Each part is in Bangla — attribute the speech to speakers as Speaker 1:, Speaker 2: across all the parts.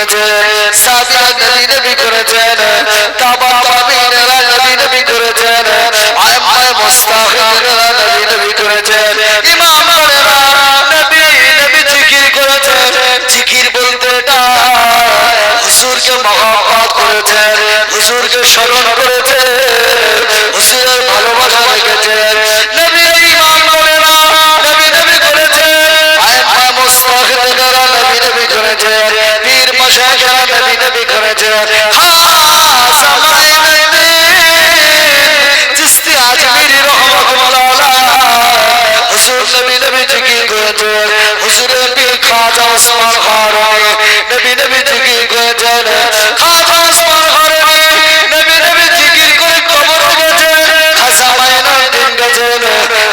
Speaker 1: করেছেন, সাহাবীরা নবী নবী করেছেন, তাবা তাবিঈনরা নবী নবী করেছেন, আইম্মায়ে মুস্তাহিদরা নবী নবী করেছেন, ইমামরা নবী নবী জিকির করেছেন। জিকির বলতে এটা হুজুরকে মহব্বত করেছেন, হুজুরকে স্মরণ করেছেন, হুজুরের ভালোবাসা রেখেছেন। নবী ইমাম বলেরা নবী নবী করেছেন, আইম্মায়ে মুস্তাহিদরা নবী নবী করেছেন, পীর মাশায়েখরা নবী নবী করেছেন। চিশতি আজমিরি রাহমাতুল্লাহ হুজুর নবী নবী জিকির করেছেন, হুজুরের পীর খাজা ওসমান গনি নবী নবী জিকির করেছেন, খাজা ওসমান গনি নবী নবী জিকির করে কবরে গেছেন, খাজা মাইনুদ্দিন গেছেন,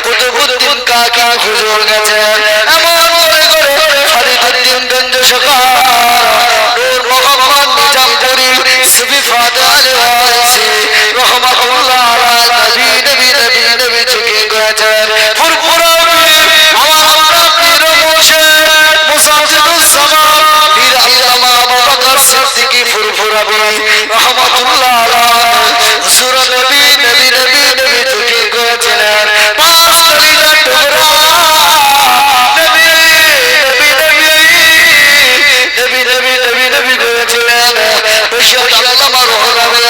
Speaker 1: কুতুবউদ্দিন কাকা হুজুর গেছেন, এমন করে করে ফরিদউদ্দিন গঞ্জ সরকার নূর মোহাম্মদ নিজামপুরি সুফি ফাতে আলী ওয়াইসি রাহমাতুল্লাহ আলাইহি নবী নবী নবী জিকির করেছেন। ফুরফুরা আমার পীর মুর্শিদ মুসাদ্দিদুস জামান পীর আল্লামা আবু বকর সিদ্দিকী ফুরফুরা রাহমাতুল্লাহ আলাইহি হুজুর নবী নবী নবী নবী জিকির করেছিলেন। পাঁচ কলিজার টুকরা নবী নবী নবী নবী নবী নবী নবী করেছিলেন। মুর্শিদ আল্লামা রুহুল আমিন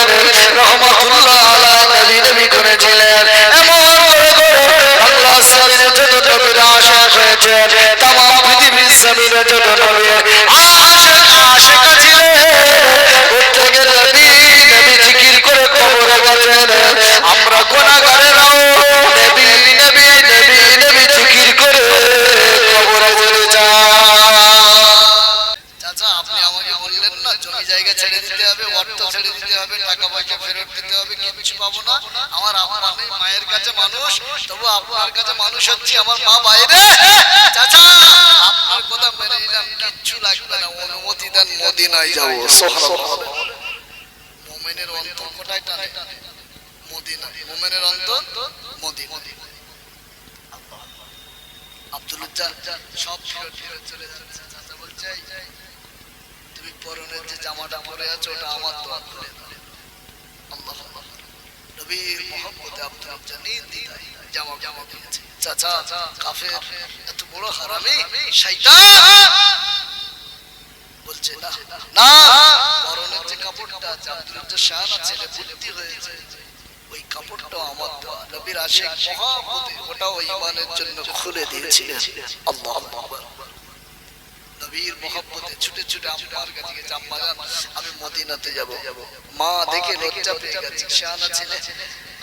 Speaker 1: রাহমাতুল্লাহ আলাইহি নবী নবী করেছিলেন। এমন করে করে আল্লাহ জমিনে যত নবীর আশিক হয়েছেন, তামাম পৃথিবীর জমিনে যত নবীর আশিক ছিলেন, প্রত্যেকের নবী নবী জিকির করে কবরে গেছেন। আমরা গুনাহগারেরাও নবী নবী নবী নবী জিকির করে কবরে চলে যাই। চাচা আপনি আমাকে বললেন না জমি জায়গা ছেড়ে দিতে হবে, অর্থ ছেড়ে দিতে হবে, টাকা পয়সা ফেরত দিতে হবে, কিছু পাবো না। আমার আমি মায়ের কাছে মানুষ, তবু আপনার কাছে মানুষ হচ্ছি, আমার মা বাইরে। চাচা আপনার কথা মেনে নিলাম, কিচ্ছু লাগবে না, অনুমতি দেন মদিনায় যাবো। সুবহানাল্লাহ। মুমিনের অন্তর কোথায় টানে? মদিনা। মুমিনের অন্তর মদিনা। আল্লাহ আব্দুল সব ফেরত চলে যাচ্ছে। চাচা বলছে তুমি পরনের যে জামাটা পরে আছো ওটা আমার দোয়া করে দাও। আল্লাহ নবীর মহব্বতে আব্দুল জানিদ জামা দিয়েছে। চাচা কাফের এত বড় হারামি শয়তান বলছে না না, পরনের যে কাপড়টা আছে আব্দুল শাহানা ছেলে বুদ্ধি হয়েছে, ওই কাপড়টা আমার দোয়া। নবীর আশিক মহব্বতে ওটাও ঈমানের জন্য খুলে দিয়েছিলেন। আল্লাহু আকবার। নবীর মহব্বতে ছুটে ছুটে আম্মার কাছে গেছে, আম্মা জান আমি মদিনাতে যাব। মা দেখে লজ্জা পেয়ে গেছে, শাহানা ছেলে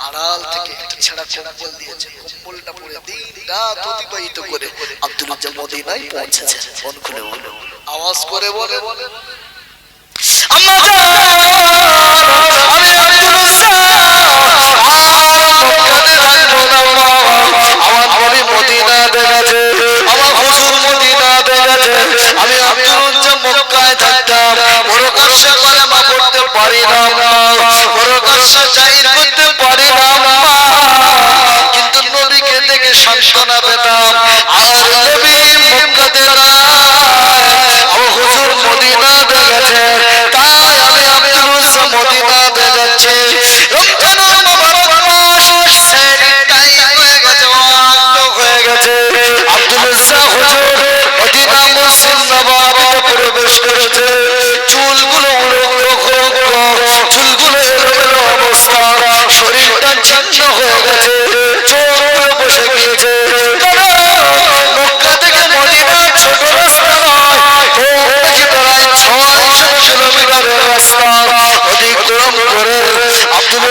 Speaker 1: আড়াল থেকে একটা ছেঁড়া কম্বল দিয়েছে, কম্বলটা পরে দিন রাত অতিবাহিত করে আব্দুল মদিনায় পৌঁছেছে। ফোন খুলে বলে আওয়াজ করে বলে আম্মা জান আমি আব্দুল আমার নবী মদিনাতে গেছে, আমার হুজুর মদিনাতে গেছে। আমি আব্দুল মক্কায় থাকতাম, বড় কষ্ট করে মা পড়তে পারি না, বড় কষ্ট জাহির করতে পারি না, কিন্তু নবীকে দেখে সান্ত্বনা পেতাম। আমার নবী মক্কাতে নাই, আমার হুজুর মদিনাতে গেছে, তাই আমি আব্দুল মদিনাতে যাচ্ছি। রমজানের মুবারক মাস, সেহরি টাইম হয়ে গেছে, ওয়াক্ত হয়ে গেছে। আব্দুল হুজুর মদিনা মসজিদ নববীতে প্রবেশ করেছে। চুলগুলো চুলগুলো এলোমেলো অবস্থা, শরীরটা ছিন্ন হয়ে গেছে, চোখগুলো বসে গিয়েছে। মক্কা থেকে মদিনা ছোট রাস্তা নয়, প্রায় 600 কিলোমিটারের রাস্তা অতিক্রম করে আব্দুল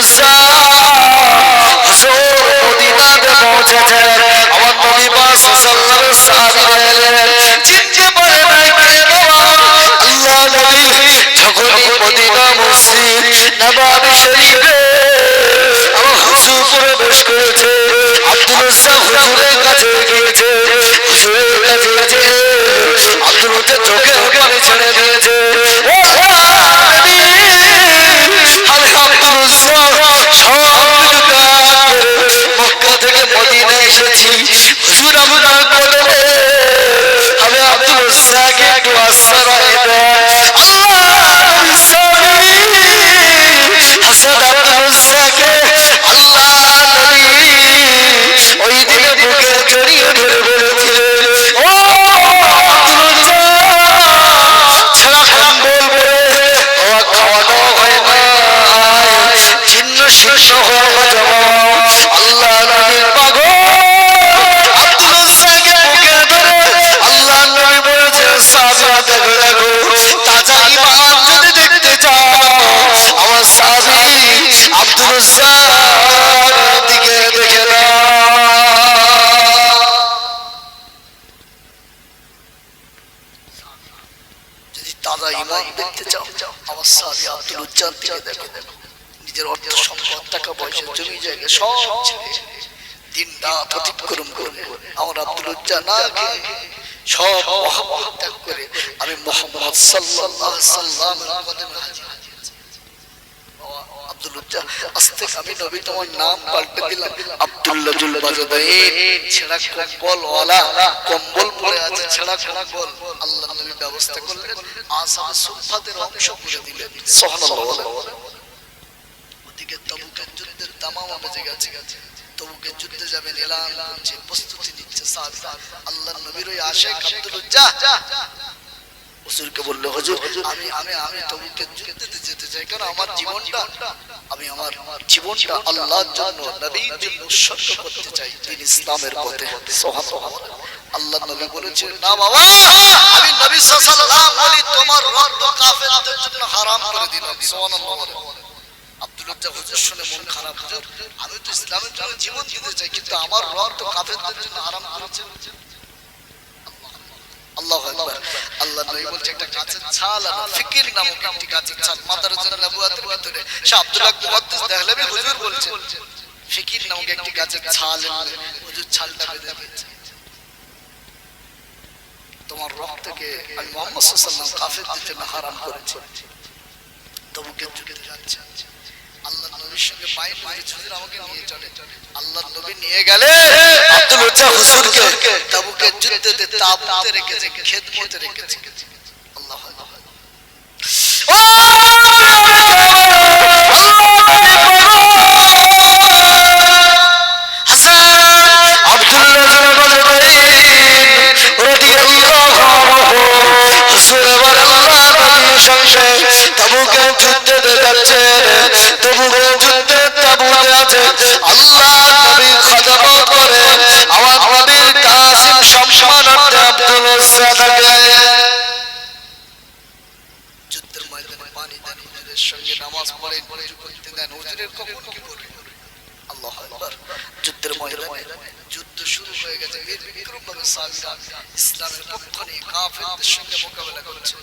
Speaker 1: হুজুর মদিনাতে পৌঁছেছেন। আমার নবী পাক সাল্লাল্লাহু আলাইহি সাহাবীরা এলেন, চিনতে পারে নাই কে বাবা। আল্লাহ নবী যখনই মদিনা মসজিদ নববী শরীফে আমার হুজুর প্রবেশ করেছে, আব্দুল হুজুরের কাছে গিয়েছে, হুজুরের কাছে গিয়েছে, আব্দুল চোখের পানি ছেড়ে দিয়েছে। আমি আব্দুল সব মক্কা থেকে মদিনা এসেছি, হুজুর আপনার কোলে আমি আব্দুল একটু আশ্রয় দেন। আল্লাহ সিদ্ধ হয়ে গেছে আল্লাহ নবীর পাগল আব্দুল উজ্জাকে বুকে ধরে আল্লাহ নবী বলেছেন সাহাবীরা দেখো দেখো তাজা ঈমান যদি দেখতে চাও আমার সাহাবী আব্দুল উজ্জার দিকে দেখে নাও। যদি তাজা ঈমান দেখতে চাও আমার সাহাবী আব্দুল উজ্জার দিকে দেখো। নিজের অর্থ সম্পদ টাকা পয়সা জমি জায়গা সব ছেড়ে দিন রাত অতিক্রম করে আমার আব্দুল উজ্জা না সব মহব্বত ত্যাগ করে আমি মুহাম্মদ সাল্লাল্লাহু আলাইহি সাল্লামের কদমে হাজির হয়েছি। আব্দুল উজ্জা আস্তে আমি নবী তোমার নাম পাল্টে দিলাম আব্দুল্লাহ জুল বাজাদাইন ছেঁড়া কম্বল ওয়ালা কম্বল পরে আছে ছেঁড়া কম্বল আল্লাহ নবী ব্যবস্থা করলেন আসহাব সুফাতের অংশ করে দিলেন সুবহানাল্লাহ। ওদিকে তাবুকের যুদ্ধের দামামা বেজে গেছে তবুকে যুদ্ধে যাবেন এলান করছে প্রস্তুতি নিচ্ছে সাহাবীরা আল্লাহর নবীর ওই আশিক আব্দুল উজ্জা হুজুরকে বলল হুজুর আমি তবুকে যুদ্ধে যেতে চাই কারণ আমার জীবনটা আমি আমার জীবনটা আল্লাহর জন্য নবীর জন্য উৎসর্গ করতে চাই দিন ইসলামের পথে সুবহানাল্লাহ। আল্লাহর নবী বলেছেন না বাবা আমি নবী সাল্লাল্লাহু আলাইহি তোমার রক্ত কাফেরদের জন্য হারাম করে দিলাম সুবহানাল্লাহ। আব্দুল উজ্জা হুজুর শুনে মন খারাপ হুজুর আমি তো ইসলামের জন্য জীবন দিতে চাই কিন্তু আমার রক্ত কাফেরদের জন্য হারাম করেছেন। আল্লাহু আকবার। আল্লাহ নবী বলছে একটা গাছের ছাল আর ফিকির নামক একটি গাছের ছাল মাদারুন নবুয়াতের ভিতরে সে আব্দুল্লাহ মুহাদ্দিস দেহলভী হুজুর বলছেন ফিকির নামক একটি গাছের ছাল হুজুর ছালটা বেঁধে দিয়েছে তোমার রক্তকে আমি মুহাম্মদ সাল্লাল্লাহু আলাইহি ওয়াসাল্লাম কাফেরদের জন্য হারাম করেছি। তবুকে যুদ্ধে যাচ্ছে আল্লাহর নবীর সঙ্গে বাইরে হুজুর আমাকে নিয়ে চলে আল্লাহর নবী নিয়ে গেলে আব্দুল উজ্জা হুজুরকে তাবুকের যুদ্ধে তাবুতে রেখেছে খেদমতে রেখেছে আল্লাহু আকবার। যুদ্ধের ময়দানে পানি দেন হুজুরের সঙ্গে নামাজ পড়েন ওযু করতে দেন হুজুরের কখন কি করে আল্লাহু আকবার। যুদ্ধের ময়দানে যুদ্ধ শুরু হয়ে গেছে বীর বিক্রম ভাবে সাহাবীরা ইসলামের পক্ষ নিয়ে কাফেরদের সঙ্গে মোকাবেলা করছে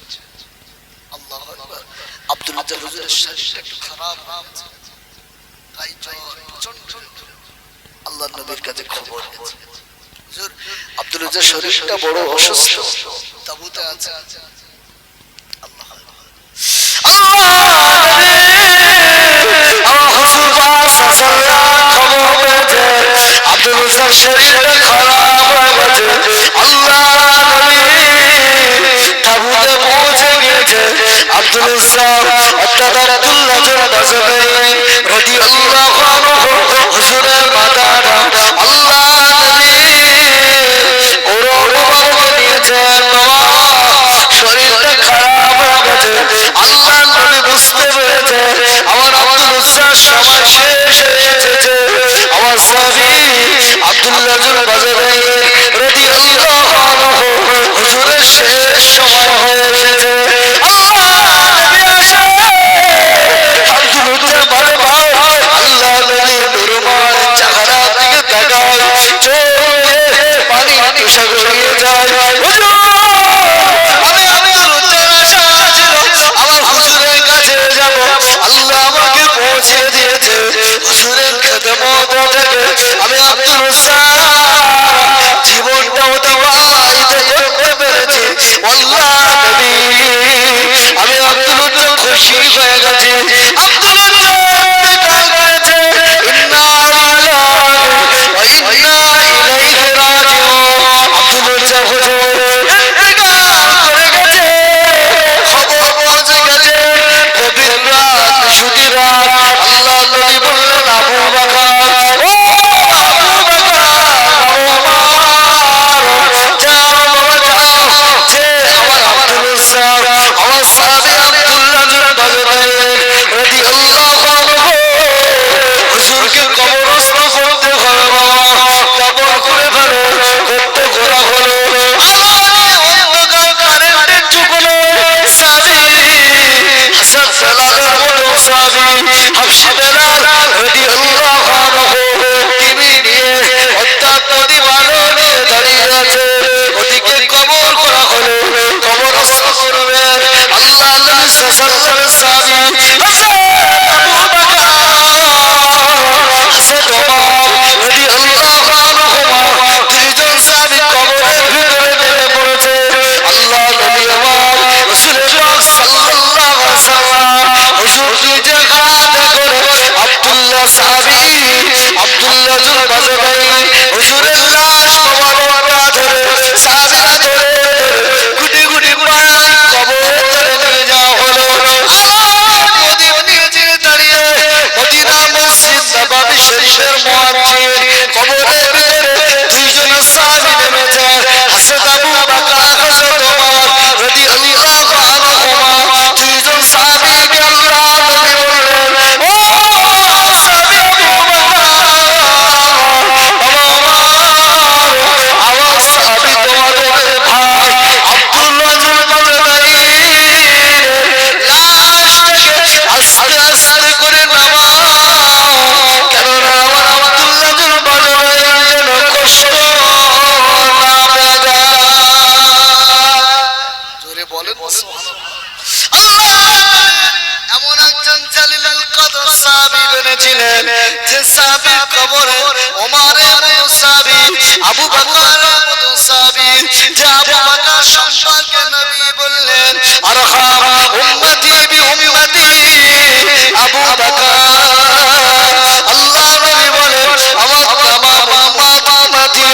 Speaker 1: আল্লাহু আকবার। আব্দুল উজ্জা হুজুরের শরীরটা একটু খারাপ হয়েছে তাই জ্বর প্রচন্ড আল্লাহর নবীর কাছে খবর গেছে হুজুর আব্দুল উজ্জার শরীরটা বড় অসুস্থ তাবুতে আছে আল্লাহ আব্দুল উজ্জার শরীরটা খারাপ হয়ে গেছে আল্লাহ নবী তাবুতে পৌঁছে গিয়েছে আব্দুল উজ্জা অর্থাৎ আব্দুল্লাহ জুল বাজাদাইন রাদিয়াল্লাহু আনহু হুজুরের মাথাটা আল্লাহ নবী ওরকমভাবে নিয়েছেন শরীরটা খারাপ হয়ে গেছে আল্লাহ নবী বুঝতে পেরেছে আমার আব্দুল উজ্জার সময় শেষ হয়ে এসেছে আমার সাহাবী আব্দুল্লাহ জুল বাজাদাইন রাদিয়াল্লাহু আনহু হুজুরের শেষ সময় হয়ে এসেছে আল্লাহ নবী আসে আব্দুল উজ্জা বলে ভাই আল্লাহ নবী নুরমান চেহারা দিকে তাকায় চোখে পানি এসে গড়িয়ে যায় হুজুর আমি আব্দুল উজ্জার আশা ছিল আমার হুজুরের কাছে যাব আল্লাহ আমাকে পৌঁছে দিয়েছে হুজুরের খেদমত থেকে আমি আব্দুল উজ্জা জীবনটা অতিবাহিত করতে পেরেছি আল্লাহ নবী আমি আব্দুল উজ্জা খুশি হয়ে গেছি আব্দুল উজ্জা ইন্তেকাল করেছে ইন্না লিল্লাহি ওয়া ইন্না ইলাইহি রাজিউন আব্দুল উজ্জা হুজুর ইন্তেকাল করে গেছে খবর পৌঁছে গেছে গভীর রাত সুদি রাত আল্লাহ নবী বললেন আবু বকর ও আবু বকর যাও বাবা যাও যে আমার আব্দুল উজ্জা আমার সাহাবী আব্দুল্লাহ জুল বাজাদাইন এমন একজন জালিলুল কদর সাহাবী বলেছিলেন যে সাহাবীর কবরে ওমরের মতো সাহাবী, আবু বকরের মতো সাহাবী, যে আবু বকর সম্পর্কে নবী বললেন আরহাম উম্মতি বি উম্মতি আবু বকর। আল্লাহ নবী বলেন আমার তামাম উম্মতি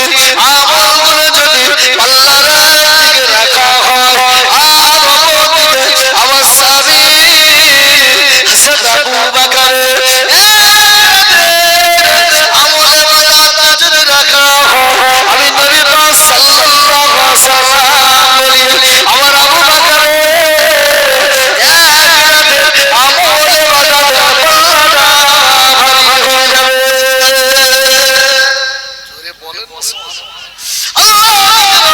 Speaker 1: আমলগুলো যদি আল্লাহর দিকে রাখা হয় আর অপরদিকে আমার সাহাবী হযরত আবু বকর আমলের যদি রাখা হয় আমি নবী পাক সাল্লাল্লাহু আলাইহি ওয়াসাল্লাম বলি আমার আবু বকর আমলের বাজারে পাল্লাটা ভারী হয়ে যাবে। জোরে বলেন আল্লাহ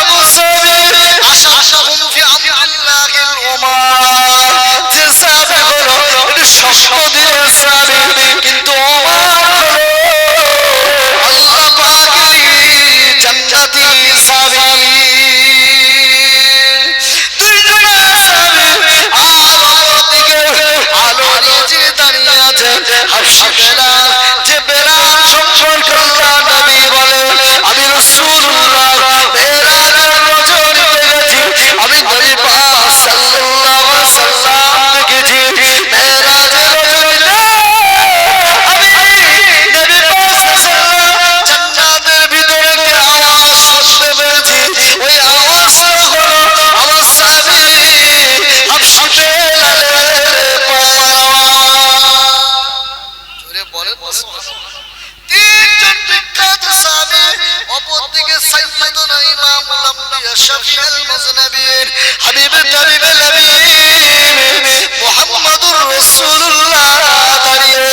Speaker 1: আবু সাহাবী আশাহুম ফি আমরিল্লাহিল উমার, যে সাহাবী হলো স্বপ্ন দিয়ে সাহাবী, কিন্তু ওমর হলো আল্লাহ পাকের জান্নাতি সাহাবী। দুইজনে সাহাবী আর অপরদিকে আলো নিয়ে দাঁড়িয়ে আছেন হাবশী বেলাল, যে বেলাল সম্পর্কে আল্লাহ নবী বলেন আমি রাসূলুল্লাহ মেরাজের রজনীতে গেছি, আমি নবী পাক সাল্লাল্লাহু আলাইহি ওয়াসাল্লাম দেখেছি মেরাজের রজনীতে, আমি নবী পাক সাল্লাল্লাহু জান্নাতের ভিতরে কি আওয়াজ শুনতে পেয়েছি, ওই আওয়াজটা হলো আমার সাহাবী হাবশী বেলালের পায়ের আওয়াজ। জোরে বলেন তিনজন বিখ্যাত সাহাবী, অপরদিকে সাইয়্যিদুনা ইমামুল আম্বিয়া শাফিউল মুযনিবিন হাবিবে তাবিবিল আমিন মুহাম্মাদুর রাসূলুল্লাহ দাঁড়িয়ে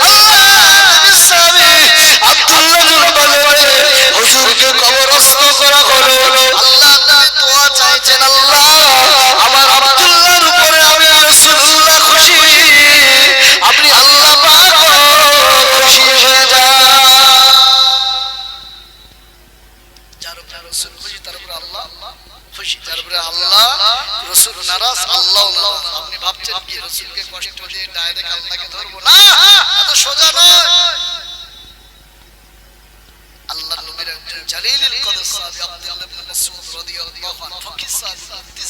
Speaker 1: আল্লাহর সাহাবী আব্দুল্লাহ বলে হুজুরকে কবরস্থ করা হলো। আল্লাহ নবী দোয়া চাইছেন আল্লাহ আমার আব্দুল্লাহর উপরে আমি রাসূলুল্লাহ খুশি, আপনি আল্লাহ পাক খুশি হয়ে যান। যার উপরে রাসূল খুশি তার উপরে আল্লাহ খুশি, যার উপরে আল্লাহ রাসূল নারাজ আল্লাহ নারাজ। আপনি ভাবছেন কি রাসূলকে কষ্ট দিয়ে ডাইরেক্ট আল্লাহকে ধরবো? না, এত সোজা নয়। আল্লাহ নবীর একজন জালিলুল কদর সাহাবী আব্দুল্লাহ ইবনে মাসউদ রাদিয়াল্লাহু আনহু ফকিহ সাহাবী,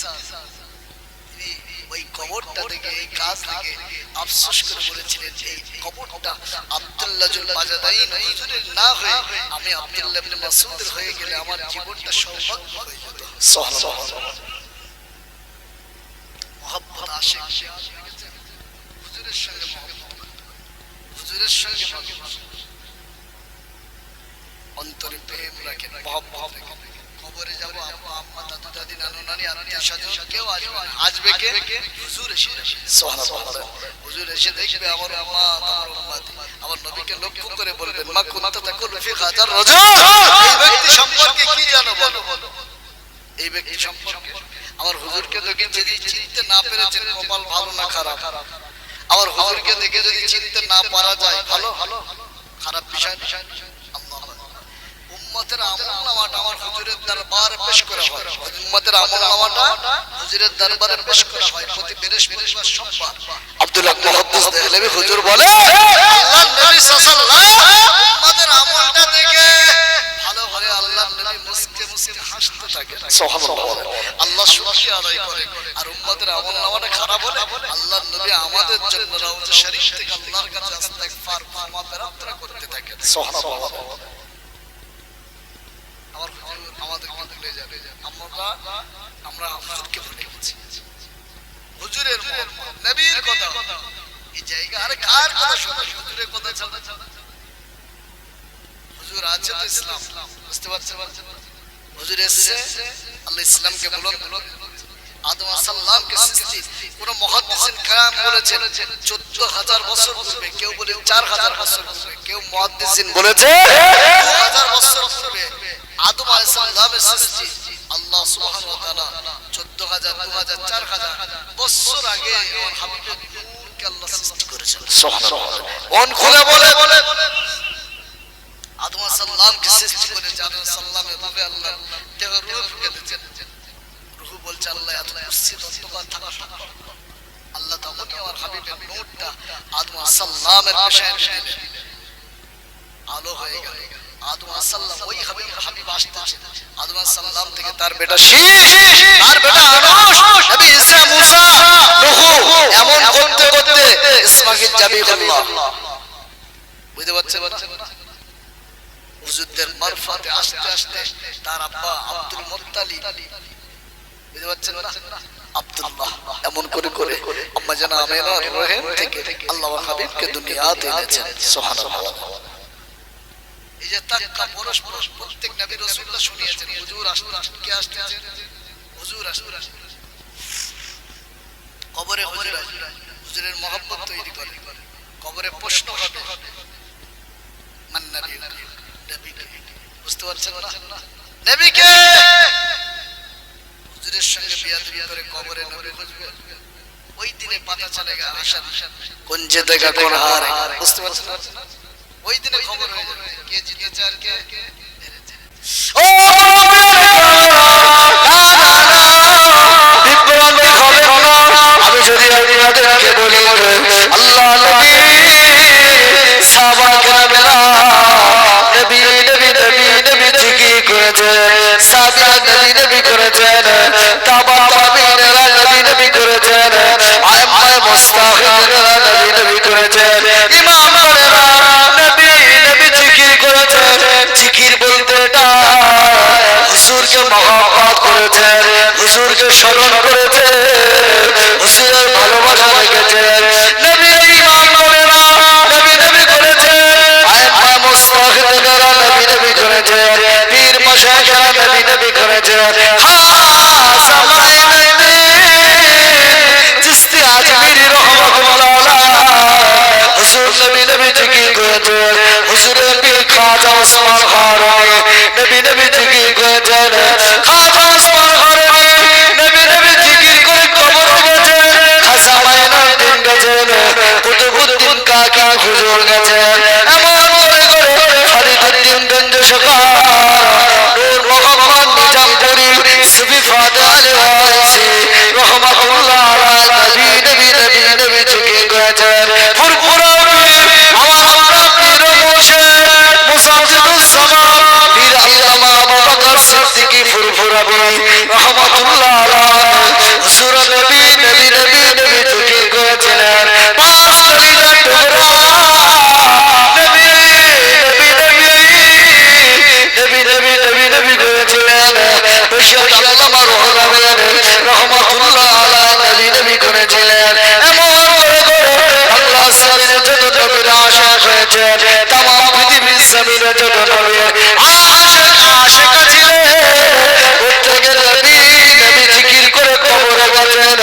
Speaker 1: ওই কবরটা থেকে এই কাজ থেকে আফসোস করে বলেছিলেন এই কবরটা আব্দুল্লাহ জুল বাজাদাইন হুজুরের না হয়ে আমি আব্দুল্লাহ ইবনে মাসউদের হয়ে গেলে আমার জীবনটা সৌভাগ্য হয়ে যেত। সুবহানাল্লাহ। মুহাব্বত আশিক হুজুরের সঙ্গে মুহাব্বত, হুজুরের সঙ্গে মুহাব্বত, অন্তরে প্রেম রাখেন, মুহাব্বত রাখেন। কবরে যাব আব্বা আম্মা দাদু দাদি নানু নানি আত্মীয় স্বজন কেউ আসবে না, আসবে কে? হুজুর এসে যাবে। সুবহানাল্লাহ। হুজুর এসে দেখবে আমার আম্মা আমার উম্মত, আমার নবীকে লক্ষ্য করে বলবেন মা কুনতা তাকুলু ফি হাজার রাজুল, এই ব্যক্তি সম্পর্কে কি জানো বলো? এই ব্যক্তি সম্পর্কে আমার হুজুরকে দেখে যদি চিনতে না পেরেছেন কপাল ভালো না খারাপ, আমার হুজুরকে দেখে যদি চিনতে না পারা যায় ভালো, খারাপ বিষয় না। উম্মতের আমলনামাটা আমার হুজুরের দরবারে পেশ করা হয়, উম্মতের আমলনামাটা হুজুরের দরবারে পেশ করা হয় প্রতি বৃহস্পতিবার সোমবার। আব্দুল্লাহ মুহাদ্দিস দেহলভী হুজুর বলে আল্লাহর নবী সাল্লাল্লাহু আলাইহি ওয়াসাল্লাম উম্মতের আমলটা দেখে ভালো করে আল্লাহর নবী মুস্কে মুস্কে হাসতে থাকেন। সুবহানাল্লাহ। আল্লাহ শুকরিয়া আদায় করে, আর উম্মতের আমলনামাটা খারাপ হলে আল্লাহর নবী আমাদের জন্য রাউযা শরীফ থেকে আল্লাহর কাছে ইস্তিগফার ক্ষমা প্রার্থনা করতে থাকেন। সুবহানাল্লাহ। আমার হুজুর আমাদেরকে ভুলে যাবে, আমরা হুজুরকে ভুলে গেছি। হুজুরের নবীর কথা এই জায়গা আরে কার কথা শুনে হুজুরের কথা চলে? হুজুর আছে তো ইসলাম, বুঝতে পারছেন? হুজুর এসেছে, আল্লাহ ইসলামকে বলুন আদম আলাইহিস সালামকে সৃষ্টি কোন মুহাদ্দিসিন কালাম বলেছেন 14000 বছর পূর্বে, কেউ বলে 4000 বছর পূর্বে, কেউ মুহাদ্দিসিন বলেছে 2000 বছর পূর্বে আদম আলাইহিস সালামের সৃষ্টি আল্লাহ সুবহানাহু ওয়া তাআলা 14000 2000 4000 বছর আগে আমার হাবিবের নূরকে আল্লাহ সৃষ্টি করেছেন। সুবহানাল্লাহ। কোন খোদা বলে আদম আলাইহিস সালামকে সৃষ্টি করে আদম আলাইহিস সালামের রূহে আল্লাহ দেহ রূহ ফুঁকে দিয়েছেন। রূহ বলছে আল্লাহ এত কুরসি তত্ত্ববাদ থাকা সম্ভব
Speaker 2: আদম আলাইহিসসালামের পেশায় দিলেন, আলো হয়ে গেল। আদম আলাইহিসসালাম ওই হাবিব আসতেছে, আদম আলাইহিসসালাম থেকে তার বেটা শীষ, তার বেটা আনস, নবী ঈসা, মুসা, নূহ, এমন করতে করতে ইসমাঈল জাবিহুল্লাহ। বুঝতে পারছেন? হুজুরদের মারফতে আস্তে আস্তে তার আব্বা আব্দুল মুত্তালিব, বুঝতে পারছেন না, আব্দুল্লাহ, এমন করে করে আম্মা জানা আমেনার রহিম থেকে আল্লাহর হাবিবকে দুনিয়াতে এনেছেন। সুবহানাল্লাহ। এই যে তাক্কা পরস্পর প্রত্যেক নবী রাসূলুল্লাহ শুনিয়েছেন, হুজুর আসতে কে আসতেছেন, হুজুর আসতে, কবরে হুজুর আসবে, হুজুরের মহব্বত তৈরি করে, কবরে প্রশ্ন হবে মান নবী, নবীকে বুঝতে পারছেন না, নবীকে হুজুরের সঙ্গে বিয়াদবি করে কবরে নবী খুঁজবে, ওই দিনে পাতা চলেগা আশান কোন জেতেগা কোন হারে, বুঝতে পারছেন না, ওই দিনে খবর হয়ে যাবে কে জিতেছে আর কে হেরেছে। ও
Speaker 1: বিভ্রান্তি হবে না। আমি যদি আপনাদেরকে বলি আল্লাহ নবী সাহাবা কেরামেরা নবী নবী নবী নবী জিকির করেছেন, সাহাবীরা নবী নবী করেছেন, তাবা তাবিঈনেরা নবী নবী করেছেন, আইম্মায়ে মুস্তাহিদিনেরা নবী নবী করেছেন, ইমামগণেরা নবী নবী জিকির করেছেন। জিকির বলতে এটা হুজুরকে মহব্বত করেছেন, হুজুরকে স্মরণ করেছেন, হুজুরের ভালোবাসা রেখেছেন। নবীর ইমামগণেরা নবী নবী করেছেন, আইম্মায়ে মুস্তাহিদিনেরা নবী নবী করেছেন, পীর মাশায়েখরা নবী নবী করেছেন। খাজা মাইনুদ্দিন চিশতি আজমিরি রাহমাতুল্লাহ হুজুর নবী নবী জিকির করেছেন, হুজুরের পীর খাজা ওসমান খারানি নবী নবী জিকির করেছেন, খাজা ওসমান খারানি নবী নবী জিকির করে কবরে গেছেন, খাজা মাইনুদ্দিন গেছেন, কুতুবউদ্দিন কাকা হুজুর গেছেন, এমন করে করে ফরিদউদ্দিন গঞ্জ সরকার, নূর মোহাম্মদ নিজামপুরি, সুফি ফাতেহ আলী ওয়াইসি রাহমাতুল্লাহ আলাইহি নবী নবী নবী জিকির করেছেন। ফুরফুরা পীর আমার আপনার পীর মুর্শিদ মুজাদ্দিদুস জামান পীর আল্লামা আবু বকর সিদ্দিকী ফুরফুরা পীর রাহমাতুল্লাহ আলাইহি হুজুর নবী নবী নবী নবী জিকির করেছিলেন। পাঁচ নবীর টুকরা নবী নবী নবী নবী নবী নবী নবী করেছিলেন। বেশির আল্লামা রুহুল আমিন রাহমাতুল্লাহ আলাইহি নবী নবী করেছিলেন। এমন করে করে আল্লাহ জমিনে যত নবীরা আশিক হয়েছেন, তামাম পৃথিবীর জমিনে যত নবীর আশিক ছিলেন, প্রত্যেকের নবী নবী জিকির করে কবরে গেছেন।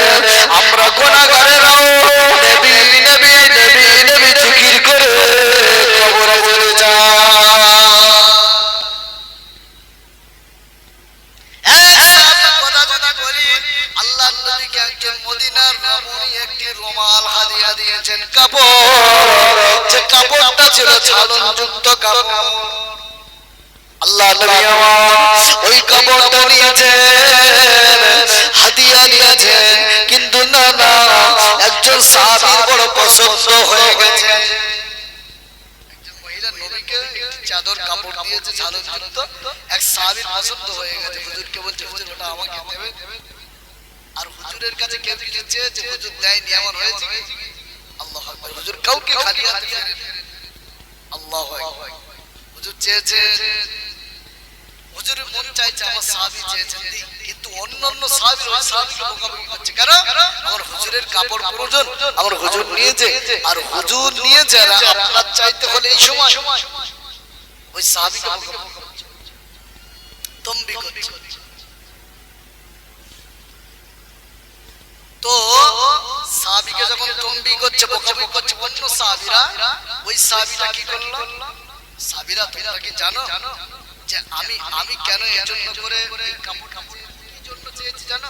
Speaker 1: আমরা গুনাহগারেরাও নবী নবী নবী নবী জিকির করে কবরে চলে যাই।
Speaker 2: আল্লাহর নবীকে একজন মদিনার রমণী একটি রুমাল হাদিয়া দিয়েছেন, কাপড়, যে কাপড়টা ছিল ছালনযুক্ত কাপড়।
Speaker 1: আল্লাহ নবী আমার ওই কাপড়টা নিয়েছেন, হাদিয়া নিয়েছেন, কিন্তু না না একজন সাহাবীর বড় পছন্দ হয়ে গেছে।
Speaker 2: একজন মহিলা নবীকে চাদর কাপড় দিয়েছে ছালনযুক্ত, এক সাহাবীর পছন্দ হয়ে গেছে, হুজুরকে বলছে হুজুর ওটা আমাকে দেবে, আর হুজুরের কাছে কেউ কিছু চেয়েছে, হুজুর দেয়নি, এমন হয়েছে। আল্লাহু আকবার। হুজুর কাউকে খালি হাতে ফেরেন। আল্লাহু আকবার। হুজুর চেয়েছে, হুজুরের মন চাইছে আমার সাহাবী চেয়েছেন দিই, কিন্তু অন্যান্য সাহাবী ওই সাহাবীকে বকাবকি করছে, কারণ আমার হুজুরের কাপড় প্রয়োজন, আমার হুজুর নিয়েছে, আর হুজুর নিয়েছে, আর আপনার চাইতে হলে এই সময় ওই সাহাবীকে বকাবকি করছে, তম্বি করছে। তো সাহাবীকে যখন তম্বি করছে, বকাবকি করছে অন্য সাহাবীরা, ওই সাহাবীটা কি করলো? সাহাবীরা তোমরা কি জানো যে আমি কেন এই জন্য করে কাপড় কি জন্য চেয়েছি জানো?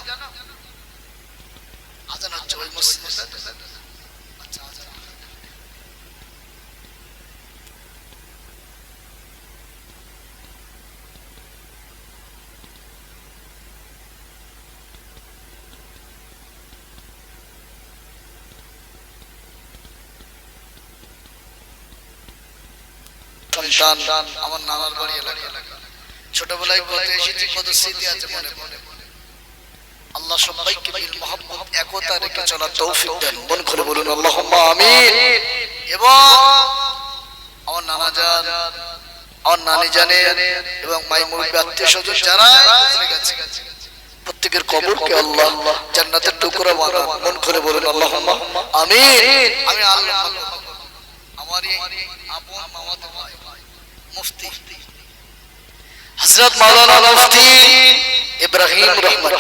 Speaker 2: আজান হচ্ছে ওই মসজিদে। আচ্ছা আজান। সন্তান, আমার নানার বাড়ি এলাকা। ছোটবেলায় কত এসেছি, কত স্মৃতি আছে মনে মনে। আল্লাহ সবাইকে মিল মহব্বত একতা রেখে চলার তৌফিক দেন, মন খুলে বলুন আল্লাহুম্মা আমিন। এবং আমার নানা জান, আমার নানি জানেন এবং মাই মুরব্বি আত্মীয় স্বজন যারা গুজরে গেছে, প্রত্যেকের কবরকে আল্লাহ জান্নাতের টুকরা বানান, মন খুলে বলুন আল্লাহুম্মা আমিন। আমি আল্লাহ আমারই আপন মামাতো ভাই মুফতি হযরত মাওলানা মুফতি ইব্রাহিম রহমান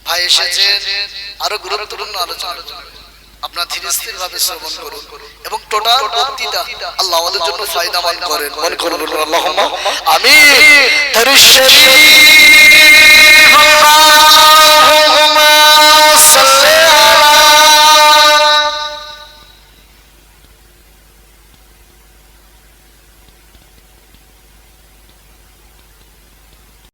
Speaker 2: ভাই এসেছেন, আরো গুরুত্বপূর্ণ আলোচনা আপনারা ধীরে স্থির ভাবে শ্রবণ করুন এবং টোটাল বক্তৃতা আল্লাহ আমাদের জন্য ফায়দামান করেন, মন করে বলুন আল্লাহুম্মা আমিন। দরুদ শরীফ